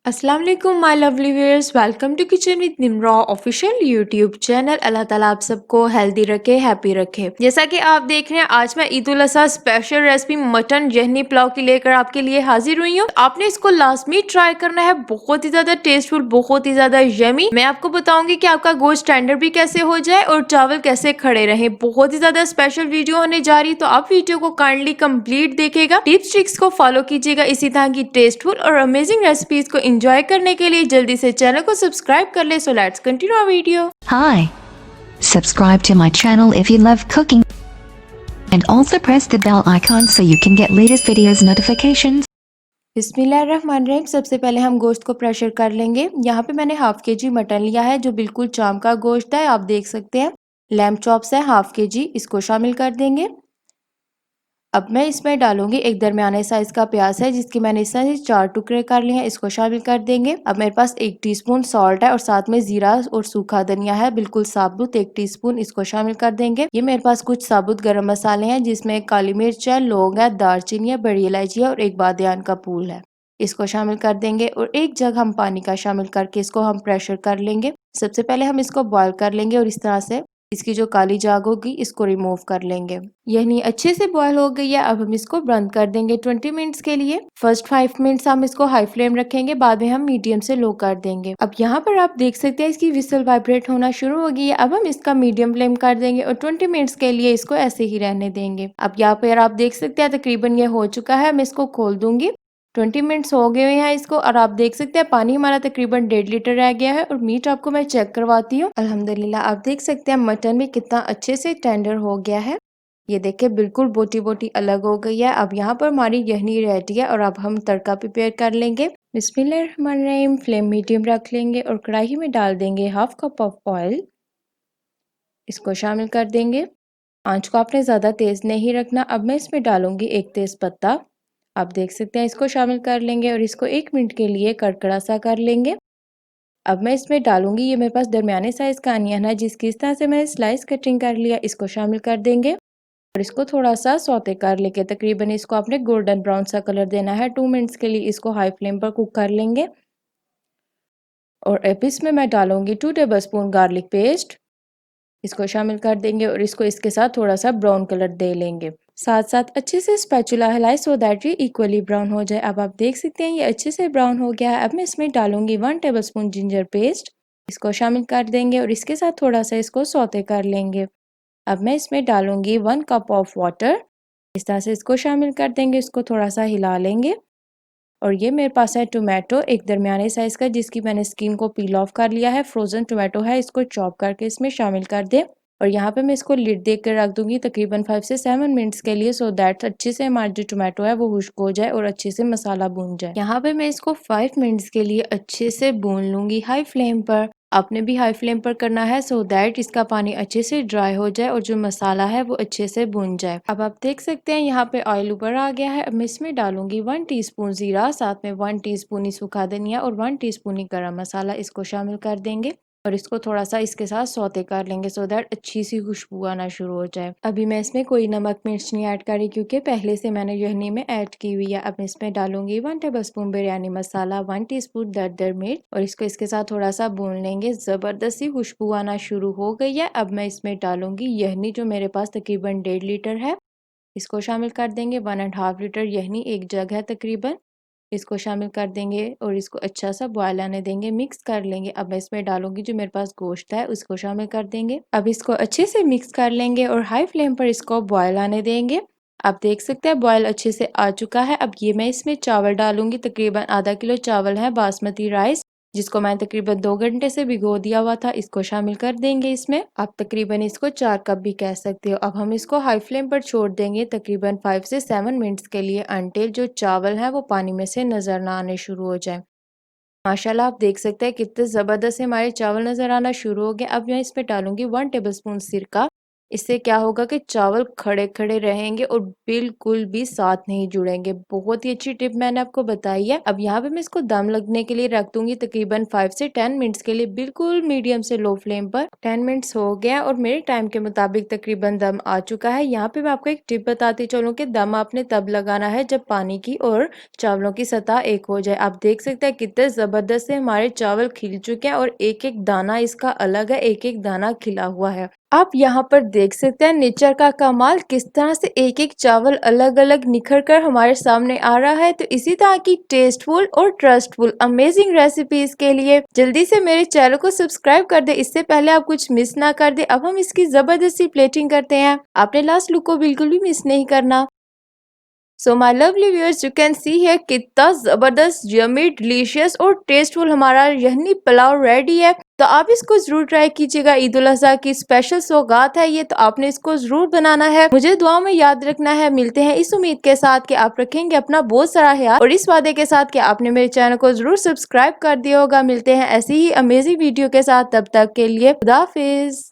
अस्सलाम वालेकुम my lovely viewers, welcome to kitchen with Nimra official YouTube channel. Allah ताला आप सबको हेल्दी रखे, हैप्पी रखे। जैसा कि आप देख रहे हैं, आज मैं Eid ul Azha special recipe mutton yakhni pulao की लेकर आपके लिए हाजिर हुई हूँ। आपने इसको लाजमी ट्राई करना है, बहुत ही ज्यादा टेस्टफुल, बहुत ही ज्यादा यमी। मैं आपको बताऊंगी कि आपका गोश्त टेंडर भी कैसे हो जाए और चावल कैसे खड़े रहे। बहुत ही ज्यादा स्पेशल वीडियो होने जा रही, तो आप वीडियो को काइंडली कंप्लीट देखिएगा, टिप्स ट्रिक्स को फॉलो कीजिएगा। इसी तरह की टेस्टफुल और अमेजिंग रेसिपीज को एंजॉय करने के लिए जल्दी से चैनल को सब्सक्राइब कर ले। So let's continue our video. Hi, subscribe to my channel if you love cooking and also press the bell icon so you can get latest videos notifications. बिस्मिल्लाहिर्रहमानिर्रहीम। सबसे पहले हम गोश्त को प्रेशर कर लेंगे। यहाँ पे मैंने हाफ के जी मटन लिया है जो बिल्कुल चाम का गोश्त है, आप देख सकते हैं। लैम्ब चॉप्स है हाफ के जी, इसको शामिल कर देंगे। अब मैं इसमें डालूंगी एक दरमियाने साइज का प्याज है जिसकी मैंने इस तरह से 4 टुकड़े कर लिए हैं, इसको शामिल कर देंगे। अब मेरे पास 1 टीस्पून सॉल्ट है और साथ में जीरा और सूखा धनिया है बिल्कुल साबुत 1 टीस्पून, इसको शामिल कर देंगे। ये मेरे पास कुछ साबुत गरम मसाले हैं जिसमें काली मिर्च है, लौंग है, दालचीनी है, बड़ी इलायची है और एक बादियान का फूल है, इसको शामिल कर देंगे। और एक जग हम पानी का शामिल करके इसको हम प्रेशर कर लेंगे। सबसे पहले हम इसको बॉईल कर लेंगे और इस तरह से इसकी जो काली जाग होगी इसको रिमूव कर लेंगे। यही अच्छे से बॉईल हो गई है। अब हम इसको बंद कर देंगे 20 मिनट्स के लिए। फर्स्ट 5 मिनट्स हम इसको हाई फ्लेम रखेंगे, बाद में हम मीडियम से लो कर देंगे। अब यहाँ पर आप देख सकते हैं इसकी विसल वाइब्रेट होना शुरू हो गई है। अब हम इसका मीडियम फ्लेम कर देंगे और 20 मिनट्स के लिए इसको ऐसे ही रहने देंगे। अब यहाँ पर आप देख सकते हैं तकरीबन ये हो चुका है। मैं इसको खोल दूंगी। 20 मिनट्स हो गए हैं इसको और आप देख सकते हैं पानी हमारा तकरीबन 1.5 लीटर रह गया है। और मीट आपको मैं चेक करवाती हूँ। अल्हम्दुलिल्लाह आप देख सकते हैं मटन भी कितना अच्छे से टेंडर हो गया है। ये देखिए बिल्कुल बोटी बोटी अलग हो गई है। अब यहाँ पर हमारी यहनी रेडी है और अब हम तड़का प्रिपेयर कर लेंगे। बिस्मिल्लाहिर्रहमानिर्रहीम। फ्लेम मीडियम रख लेंगे और कढ़ाई में डाल देंगे हाफ कप ऑफ ऑयल, इसको शामिल कर देंगे। आंच को आपने ज़्यादा तेज़ नहीं रखना। अब मैं इसमें डालूंगी एक तेज़ पत्ता, आप देख सकते हैं, इसको शामिल कर लेंगे और इसको 1 मिनट के लिए कड़कड़ा सा कर लेंगे। अब मैं इसमें डालूंगी, ये मेरे पास दरमियाने साइज़ का अनियन है जिसकी इस तरह से मैंने स्लाइस कटिंग कर लिया, इसको शामिल कर देंगे और इसको थोड़ा सा सौते कर लेके तकरीबन इसको आपने गोल्डन ब्राउन सा कलर देना है। 2 मिनट्स के लिए इसको हाई फ्लेम पर कुक कर लेंगे। और अब इसमें मैं डालूंगी 2 टेबल स्पून गार्लिक पेस्ट, इसको शामिल कर देंगे और इसको इसके साथ थोड़ा सा ब्राउन कलर दे लेंगे। साथ साथ अच्छे से स्पैचुला हिलाए सो दैट ये इक्वली ब्राउन हो जाए। अब आप देख सकते हैं ये अच्छे से ब्राउन हो गया है। अब मैं इसमें डालूंगी 1 टेबलस्पून जिंजर पेस्ट, इसको शामिल कर देंगे और इसके साथ थोड़ा सा इसको सौते कर लेंगे। अब मैं इसमें डालूंगी 1 कप ऑफ वाटर, इस तरह से इसको शामिल कर देंगे, इसको थोड़ा सा हिला लेंगे। और ये मेरे पास है टोमेटो एक दरमियाने साइज़ का जिसकी मैंने स्किन को पील ऑफ कर लिया है, फ्रोज़न टोमेटो है, इसको चॉप करके इसमें शामिल कर दें। और यहाँ पे मैं इसको लिड दे कर रख दूंगी तकरीबन 5 से 7 मिनट्स के लिए, सो दैट अच्छे से हमारा जो टोमेटो है वो खुश्क हो जाए और अच्छे से मसाला भून जाए। यहाँ पे मैं इसको 5 मिनट्स के लिए अच्छे से भून लूंगी हाई फ्लेम पर। आपने भी हाई फ्लेम पर करना है सो दैट इसका पानी अच्छे से ड्राई हो जाए और जो मसाला है वो अच्छे से भुन जाए। अब आप देख सकते हैं यहाँ पे ऑयल ऊपर आ गया है। अब मैं इसमें डालूंगी 1 टीस्पून जीरा, साथ में 1 टीस्पून ही सूखा धनिया और 1 टीस्पून ही गरम मसाला, इसको शामिल कर देंगे और इसको थोड़ा सा इसके साथ सौते कर लेंगे सो दैट अच्छी सी खुशबू आना शुरू हो जाए। अभी मैं इसमें कोई नमक मिर्च नहीं ऐड करी क्योंकि पहले से मैंने यहनी में ऐड की हुई है। अब मैं इसमें डालूंगी 1 टेबलस्पून बिरयानी मसाला, 1 टीस्पून दरदर मिर्च और इसको इसके साथ थोड़ा सा भून लेंगे। ज़बरदस्त सी खुशबू आना शुरू हो गई है। अब मैं इसमें डालूंगी यहनी जो मेरे पास तकरीबन 1.5 लीटर है, इसको शामिल कर देंगे। 1.5 लीटर यहनी एक जग है तकरीबन, इसको शामिल कर देंगे और इसको अच्छा सा बॉयल आने देंगे, मिक्स कर लेंगे। अब मैं इसमें डालूंगी जो मेरे पास गोश्त है उसको शामिल कर देंगे। अब इसको अच्छे से मिक्स कर लेंगे और हाई फ्लेम पर इसको बॉयल आने देंगे। आप देख सकते हैं बॉयल अच्छे से आ चुका है। अब ये मैं इसमें चावल डालूंगी, तकरीबन आधा किलो चावल है बासमती राइस जिसको मैं तकरीबन 2 घंटे से भिगो दिया हुआ था, इसको शामिल कर देंगे इसमें। आप तकरीबन इसको 4 कप भी कह सकते हो। अब हम इसको हाई फ्लेम पर छोड़ देंगे तकरीबन 5 से 7 मिनट्स के लिए अनटिल जो चावल है वो पानी में से नजर ना आने शुरू हो जाए। माशाल्लाह आप देख सकते हैं कितने ज़बरदस्त से हमारे चावल नज़र आना शुरू हो गए। अब मैं इसमें डालूंगी 1 टेबलस्पून सिरका, इससे क्या होगा कि चावल खड़े-खड़े रहेंगे और बिल्कुल भी साथ नहीं जुड़ेंगे। बहुत ही अच्छी टिप मैंने आपको बताई है। अब यहाँ पे मैं इसको दम लगने के लिए रख दूंगी तकरीबन 5 से 10 मिनट्स के लिए, बिल्कुल मीडियम से लो फ्लेम पर। 10 मिनट्स हो गया और मेरे टाइम के मुताबिक तकरीबन दम आ चुका है। यहाँ पे मैं आपको एक टिप बताती चलूँ कि दम आपने तब लगाना है जब पानी की और चावलों की सतह एक हो जाए। आप देख सकते हैं कितने जबरदस्त से हमारे चावल खिल चुके हैं और एक एक दाना इसका अलग है, एक एक दाना खिला हुआ है। आप यहाँ पर देख सकते हैं नेचर का कमाल, किस तरह से एक एक चावल अलग अलग निखर कर हमारे सामने आ रहा है। तो इसी तरह की टेस्टफुल और ट्रस्टफुल अमेजिंग रेसिपीज के लिए जल्दी से मेरे चैनल को सब्सक्राइब कर दे, इससे पहले आप कुछ मिस ना कर दे। अब हम इसकी जबरदस्ती प्लेटिंग करते हैं, आपने लास्ट लुक को बिल्कुल भी मिस नहीं करना। So my lovely viewers, you can see है कितना जबरदस्त यम्मी डिलीशियस और टेस्टफुल हमारा यखनी पुलाव रेडी है। तो आप इसको जरूर ट्राई कीजिएगा। ईद उल अजहा की स्पेशल सौगात है ये, तो आपने इसको जरूर बनाना है। मुझे दुआ में याद रखना है। मिलते हैं इस उम्मीद के साथ कि आप रखेंगे अपना बहुत सारा ख्याल और इस वादे के साथ कि आपने मेरे चैनल को जरूर सब्सक्राइब कर दिया होगा। मिलते हैं ऐसी ही अमेजिंग वीडियो के साथ, तब तक के लिए खुदा हाफिज।